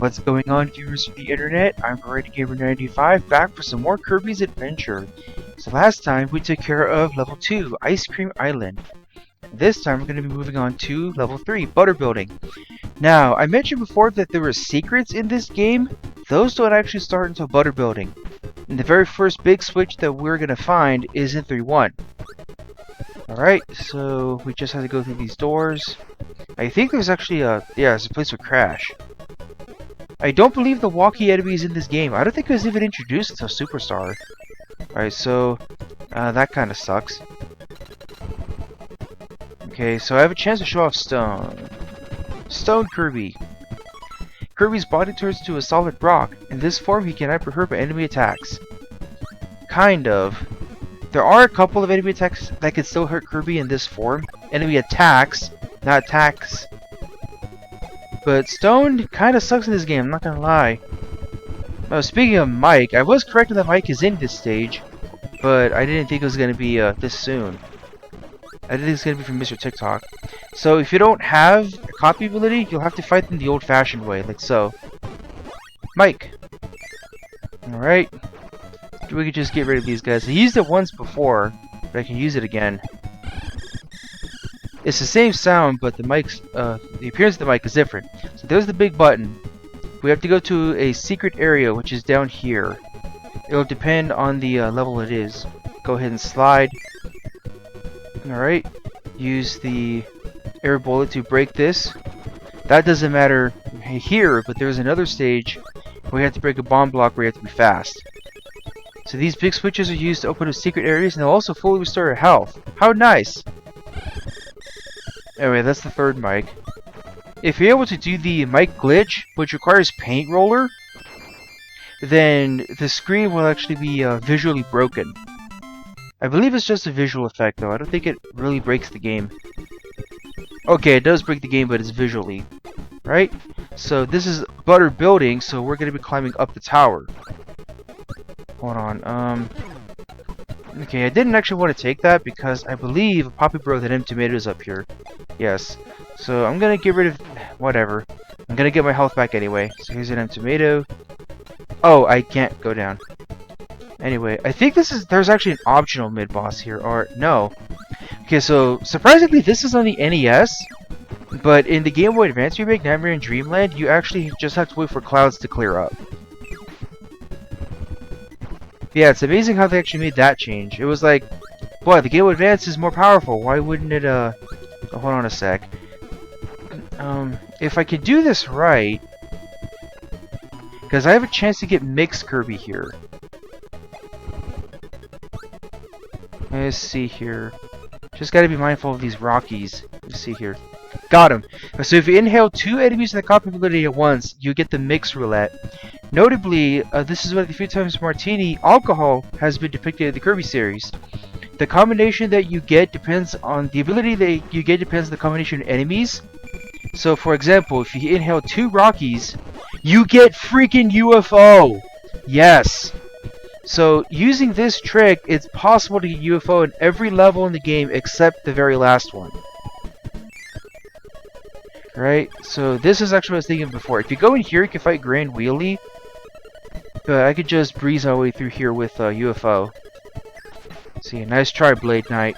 What's going on, viewers of the internet? I'm Gamer95 back for some more Kirby's Adventure. So last time we took care of level 2, Ice Cream Island. This time we're going to be moving on to level 3, Butter Building. Now, I mentioned before that there were secrets in this game. Those don't actually start until Butter Building. And the very first big switch that we're going to find is in 3-1. Alright, so we just have to go through these doors. I think there's actually there's a place with Crash. I don't believe the walkie enemy is in this game. I don't think it was even introduced until Superstar. Alright, so that kind of sucks. Okay, so I have a chance to show off Stone. Stone Kirby. Kirby's body turns into a solid rock. In this form, he cannot be hurt by enemy attacks. Kind of. There are a couple of enemy attacks that can still hurt Kirby in this form. Enemy attacks, not attacks. But Stone kind of sucks in this game, I'm not gonna lie. Oh, speaking of Mike, I was correct that Mike is in this stage, but I didn't think it was gonna be this soon. I didn't think it was gonna be from Mr. TikTok. So if you don't have a copy ability, you'll have to fight them the old-fashioned way, like so. Mike. Alright. We could just get rid of these guys. I used it once before, but I can use it again. It's the same sound, but the mic's the appearance of the mic is different. So there's the big button. We have to go to a secret area, which is down here. It'll depend on the level it is. Go ahead and slide. Alright. Use the air bullet to break this. That doesn't matter here, but there's another stage where you have to break a bomb block where you have to be fast. So these big switches are used to open up secret areas, and they'll also fully restore your health. How nice! Anyway, that's the third mic. If you're able to do the mic glitch, which requires paint roller, then the screen will actually be visually broken. I believe it's just a visual effect, though. I don't think it really breaks the game. Okay, it does break the game, but it's visually. Right? So this is Butter Building, so we're going to be climbing up the tower. Hold on, okay, I didn't actually want to take that because I believe Poppy Bro that M Tomatoes up here. Yes. So I'm gonna get rid of whatever. I'm gonna get my health back anyway. So here's an M Tomato. Oh, I can't go down. Anyway, I think there's actually an optional mid-boss here, or no. Okay, so surprisingly this is on the NES, but in the Game Boy Advance remake, Nightmare in Dreamland, you actually just have to wait for clouds to clear up. Yeah, it's amazing how they actually made that change. It was like, boy, the Game Boy Advance is more powerful. Why wouldn't it, oh, hold on a sec. If I could do this right, because I have a chance to get mixed Kirby here. Let's see here. Just gotta be mindful of these Rockies. Let's see here. Got him. So if you inhale 2 enemies in the copy ability at once, you get the mix roulette. Notably, this is one of the few times Martini alcohol has been depicted in the Kirby series. The combination that you get depends on the ability that you get depends on the combination of enemies. So, for example, if you inhale 2 Rockies, you get freaking UFO. Yes. So, using this trick, it's possible to get UFO in every level in the game except the very last one. Right? So, this is actually what I was thinking before. If you go in here, you can fight Grand Wheelie. But I could just breeze my way through here with UFO. See, nice try, Blade Knight.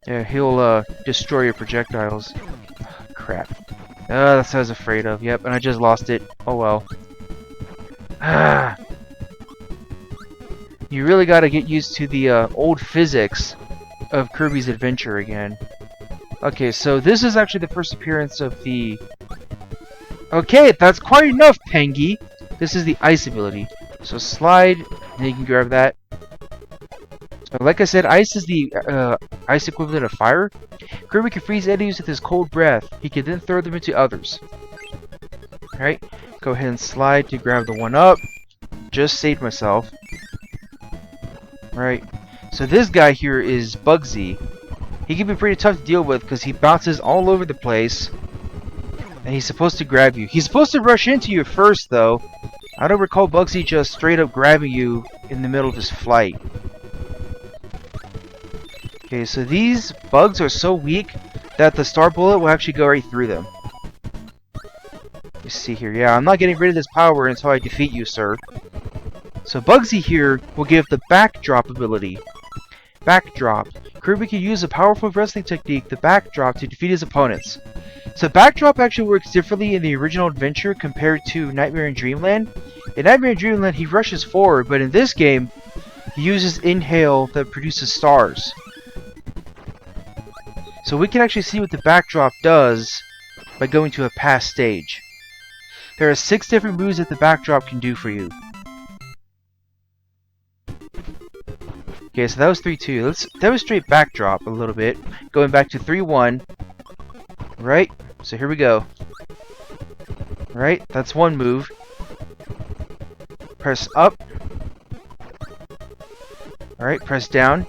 Yeah, he'll destroy your projectiles. Crap. That's what I was afraid of. Yep, and I just lost it. Oh well. Ah. You really gotta get used to the old physics of Kirby's Adventure again. Okay, so this is actually the first appearance of the... Okay, that's quite enough, Pengy! This is the ice ability. So slide, and you can grab that. So like I said, ice is the ice equivalent of fire. Kirby can freeze enemies with his cold breath. He can then throw them into others. Alright, go ahead and slide to grab the one up. Just saved myself. Right, so this guy here is Bugsy. He can be pretty tough to deal with because he bounces all over the place. And he's supposed to grab you. He's supposed to rush into you first, though. I don't recall Bugsy just straight up grabbing you in the middle of his flight. Okay, so these bugs are so weak that the star bullet will actually go right through them. Let's see here. Yeah, I'm not getting rid of this power until I defeat you, sir. So Bugsy here will give the backdrop ability. Backdrop. Kirby can use a powerful wrestling technique, the backdrop, to defeat his opponents. So backdrop actually works differently in the original adventure compared to Nightmare in Dreamland. In Nightmare in Dreamland, he rushes forward, but in this game, he uses inhale that produces stars. So we can actually see what the backdrop does by going to a past stage. There are 6 different moves that the backdrop can do for you. Okay, so that was 3-2. Let's demonstrate backdrop a little bit. Going back to 3-1. Right? So here we go. Right? That's one move. Press up. Alright, press down.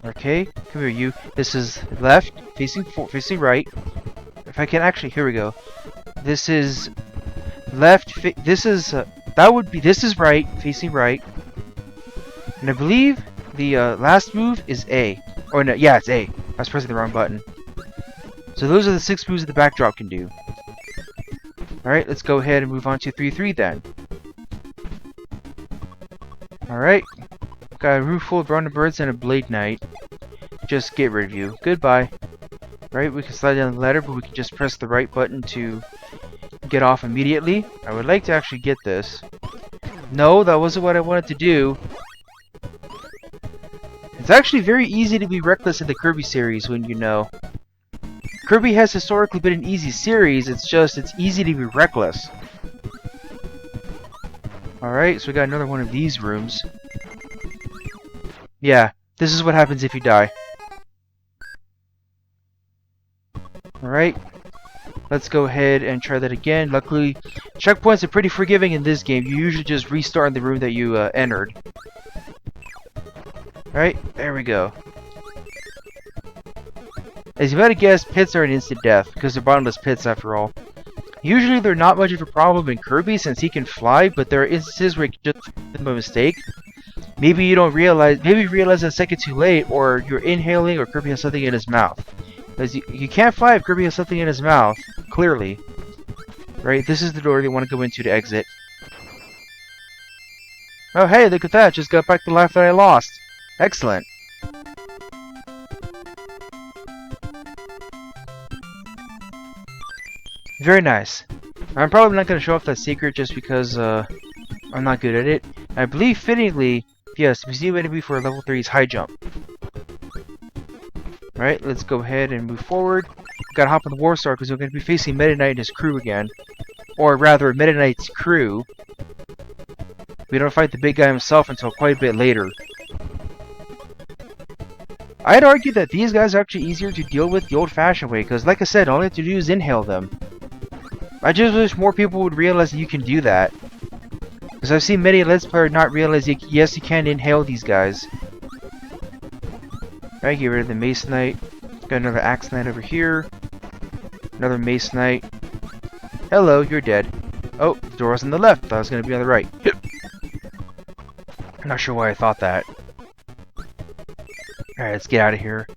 Okay, come here you. This is left, facing right. If I can actually, here we go. This is left, this is, this is right, facing right. And I believe the last move is A. Or no, yeah, it's A. I was pressing the wrong button. So those are the 6 moves that the backdrop can do. Alright, let's go ahead and move on to 3-3 then. Alright. Got a room full of brown birds and a blade knight. Just get rid of you. Goodbye. Right, we can slide down the ladder, but we can just press the right button to get off immediately. I would like to actually get this. No, that wasn't what I wanted to do. It's actually very easy to be reckless in the Kirby series when you know. Kirby has historically been an easy series, it's just, it's easy to be reckless. Alright, so we got another one of these rooms. Yeah, this is what happens if you die. Alright, let's go ahead and try that again. Luckily, checkpoints are pretty forgiving in this game. You usually just restart in the room that you entered. Alright, there we go. As you might have guessed, pits are an instant death, because they're bottomless pits after all. Usually they're not much of a problem in Kirby since he can fly, but there are instances where you just make a mistake. Maybe you don't realize, maybe you realize a second too late, or you're inhaling, or Kirby has something in his mouth. Because you can't fly if Kirby has something in his mouth, clearly. Right, this is the door they want to go into to exit. Oh hey, look at that, just got back the life that I lost. Excellent. Very nice. I'm probably not going to show off that secret just because I'm not good at it. I believe fittingly, yes, we see what it be for level 3's high jump. Alright, let's go ahead and move forward. Gotta hop on the War Star because we're going to be facing Meta Knight and his crew again. Or rather, Meta Knight's crew. We don't fight the big guy himself until quite a bit later. I'd argue that these guys are actually easier to deal with the old-fashioned way, because like I said, all you have to do is inhale them. I just wish more people would realize that you can do that. Because I've seen many Let's Players not realize, yes, you can inhale these guys. Alright, get rid of the Mace Knight. Got another Axe Knight over here. Another Mace Knight. Hello, you're dead. Oh, the door was on the left. Thought it was going to be on the right. I'm not sure why I thought that. Alright, let's get out of here.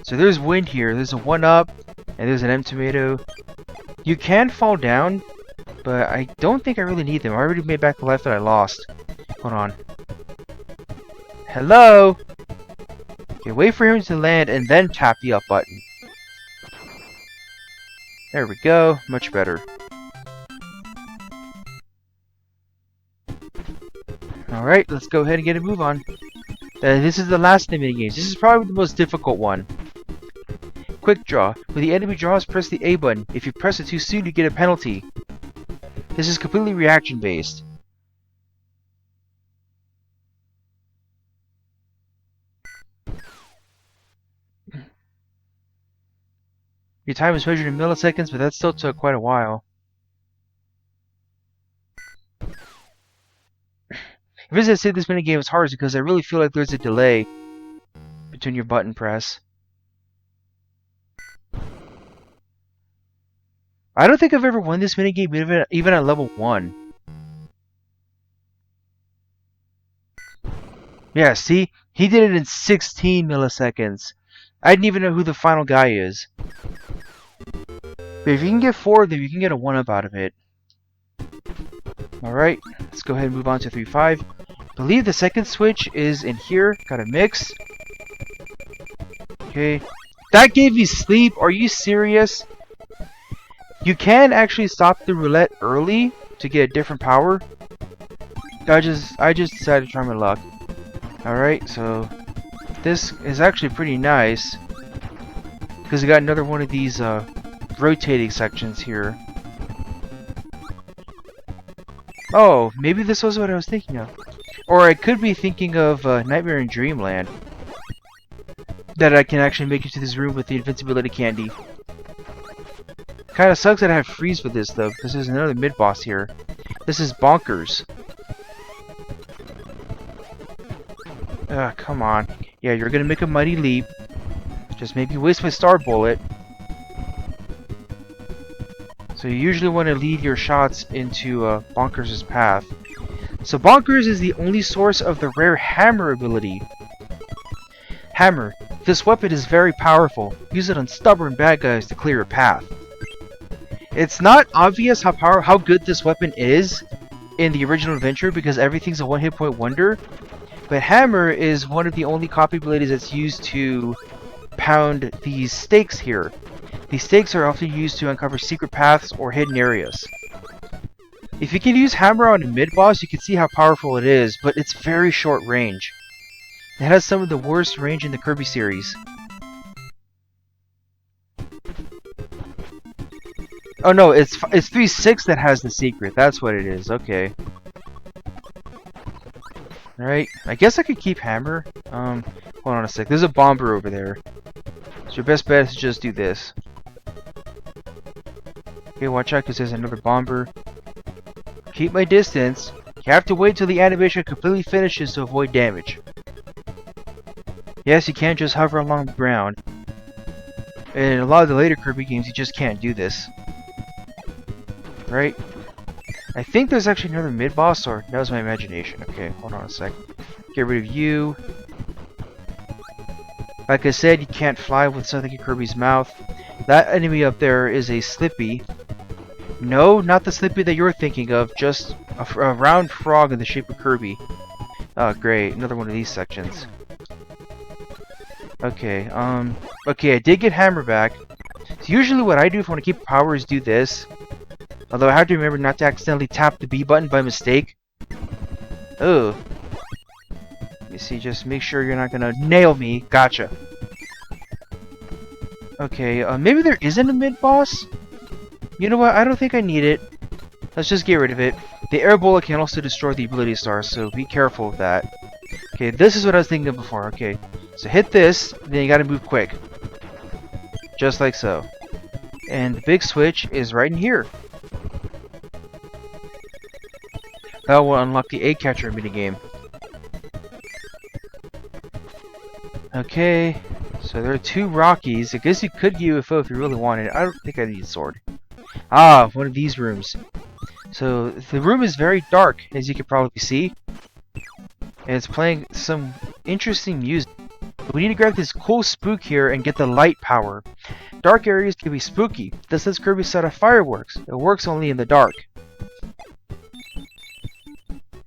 So there's wind here. There's a 1-up, and there's an M-Tomato. You can fall down, but I don't think I really need them. I already made back the life that I lost. Hold on. Hello? Okay, wait for him to land and then tap the up button. There we go. Much better. Alright, let's go ahead and get a move on. This is the last of the minigames. This is probably the most difficult one. Quick draw. When the enemy draws, press the A button. If you press it too soon, you get a penalty. This is completely reaction based. Your time is measured in milliseconds, but that still took quite a while. The reason I say this minigame is hard is because I really feel like there's a delay between your button press. I don't think I've ever won this minigame even at level 1. Yeah, see? He did it in 16 milliseconds. I didn't even know who the final guy is. But if you can get 4, then you can get a 1-up out of it. Alright, let's go ahead and move on to 3-5. Believe the second switch is in here. Gotta mix. Okay. That gave me sleep. Are you serious? You can actually stop the roulette early to get a different power. I just decided to try my luck. Alright, so this is actually pretty nice. Because we got another one of these rotating sections here. Oh, maybe this was what I was thinking of. Or I could be thinking of Nightmare in Dreamland. That I can actually make it to this room with the invincibility candy. Kinda sucks that I have freeze with this though, because there's another mid-boss here. This is bonkers. Ugh, come on. Yeah, you're gonna make a mighty leap. Just maybe waste my star bullet. So you usually want to lead your shots into Bonkers' path. So Bonkers is the only source of the rare hammer ability. Hammer. This weapon is very powerful. Use it on stubborn bad guys to clear a path. It's not obvious how good this weapon is in the original adventure because everything's a one-hit point wonder. But Hammer is one of the only copy abilities that's used to pound these stakes here. These stakes are often used to uncover secret paths or hidden areas. If you can use Hammer on a mid-boss, you can see how powerful it is, but it's very short range. It has some of the worst range in the Kirby series. Oh no, it's 3-6 that has the secret. That's what it is. Okay. Alright, I guess I could keep Hammer. Hold on a sec. There's a bomber over there. So your best bet is to just do this. Okay, watch out because there's another bomber. Keep my distance. You have to wait till the animation completely finishes to avoid damage. Yes, you can't just hover along the ground. In a lot of the later Kirby games, you just can't do this. Right? I think there's actually another mid-boss, or that was my imagination. Okay, hold on a sec. Get rid of you. Like I said, you can't fly with something in Kirby's mouth. That enemy up there is a Slippy. No, not the Slippy that you're thinking of, just a round frog in the shape of Kirby. Oh, great. Another one of these sections. Okay, okay, I did get Hammer back. So usually what I do if I want to keep power is do this. Although I have to remember not to accidentally tap the B button by mistake. Oh. You see, just make sure you're not gonna nail me. Gotcha. Okay, maybe there isn't a mid-boss? You know what, I don't think I need it. Let's just get rid of it. The air bullet can also destroy the ability stars, so be careful of that. Okay, this is what I was thinking of before. Okay, so hit this, then you gotta move quick. Just like so. And the big switch is right in here. That will unlock the egg catcher minigame. Okay, so there are 2 Rockies. I guess you could get UFO if you really wanted. I don't think I need a sword. Ah, one of these rooms. So the room is very dark, as you can probably see. And it's playing some interesting music. We need to grab this cool spook here and get the light power. Dark areas can be spooky. This lets Kirby set off fireworks. It works only in the dark.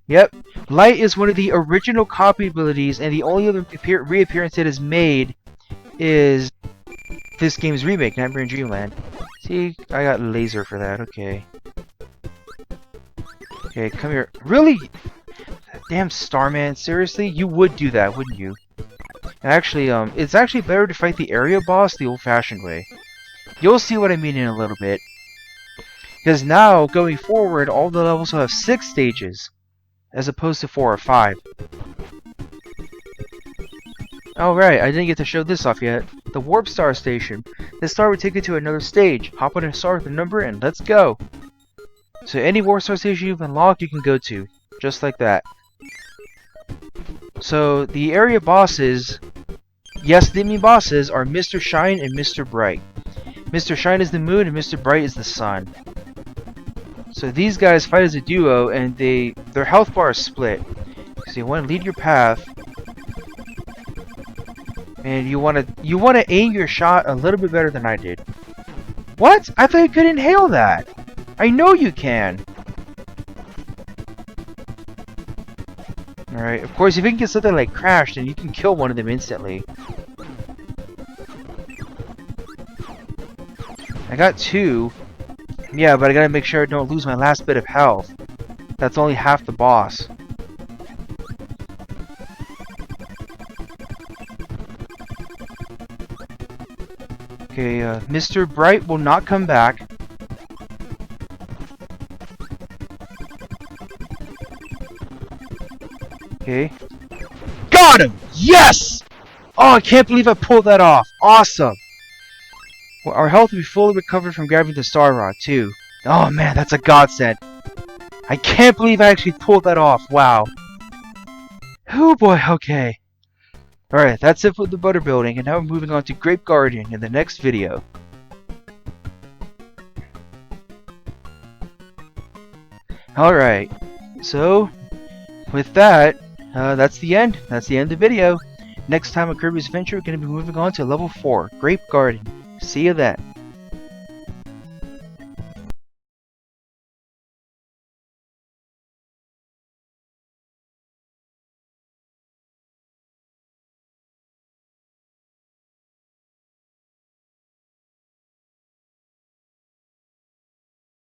Yep, light is one of the original copy abilities, and the only other reappearance it has made is this game's remake, Nightmare in Dreamland. See, I got laser for that, okay. Okay, come here. Really? Damn Starman, seriously? You would do that, wouldn't you? Actually, it's actually better to fight the area boss the old-fashioned way. You'll see what I mean in a little bit. Because now, going forward, all the levels will have 6 stages, as opposed to 4 or 5. Oh right, I didn't get to show this off yet. The Warp Star Station. This star will take you to another stage. Hop on a star with a number and let's go! So any Warp Star Station you've unlocked you can go to. Just like that. So the area bosses, yes, the enemy bosses are Mr. Shine and Mr. Bright. Mr. Shine is the moon and Mr. Bright is the sun. So these guys fight as a duo and their health bar is split. So you want to lead your path. And you want to aim your shot a little bit better than I did. What? I thought you could inhale that. I know you can. Alright, of course, if you can get something like Crash, then you can kill one of them instantly. I got 2. Yeah, but I gotta make sure I don't lose my last bit of health. That's only half the boss. Okay, Mr. Bright will not come back. Okay. Got him! Yes! Oh, I can't believe I pulled that off. Awesome! Well, our health will be fully recovered from grabbing the Star Rod, too. Oh man, that's a godsend. I can't believe I actually pulled that off. Wow. Oh boy, okay. Alright, that's it for the Butter Building, and now we're moving on to Grape Garden in the next video. Alright, so, with that, that's the end. That's the end of the video. Next time on Kirby's Adventure, we're going to be moving on to level 4, Grape Garden. See you then.